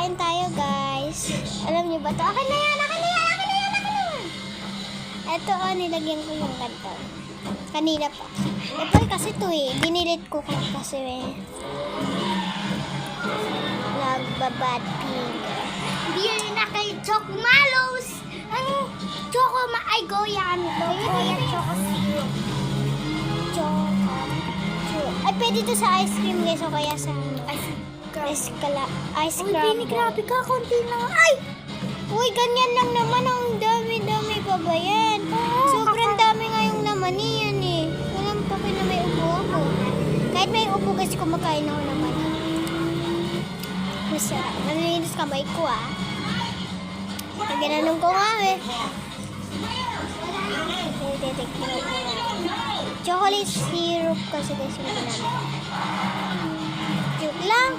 Kain tayo, guys. Alam niyo ba to? Akin na yan! Akin na yan! Akin na yan! Akin na yan! Ito, nilagyan ko yung ganito. Kanina pa. Ito kasi to dinilit ko kasi nagbabad finger. Hindi na kay Choco Malos. Ano? Choco ay Goya. Goya Choco Syrup. Choco. Ay, pwede to sa ice cream, guys. O kaya sa ice cream. Grabe ka. Konti lang. Ay! Uy, ganyan lang naman. Ang dami-dami pa ba yan? Sobrang dami nga yung naman yan Walang paki na may upo ako. Kahit may upo, guys, kumakain ako naman. Masarap. Nalinis kamay ko, Ginanong ko nga, Chocolate syrup kasi guys yung ginamit. Joke lang.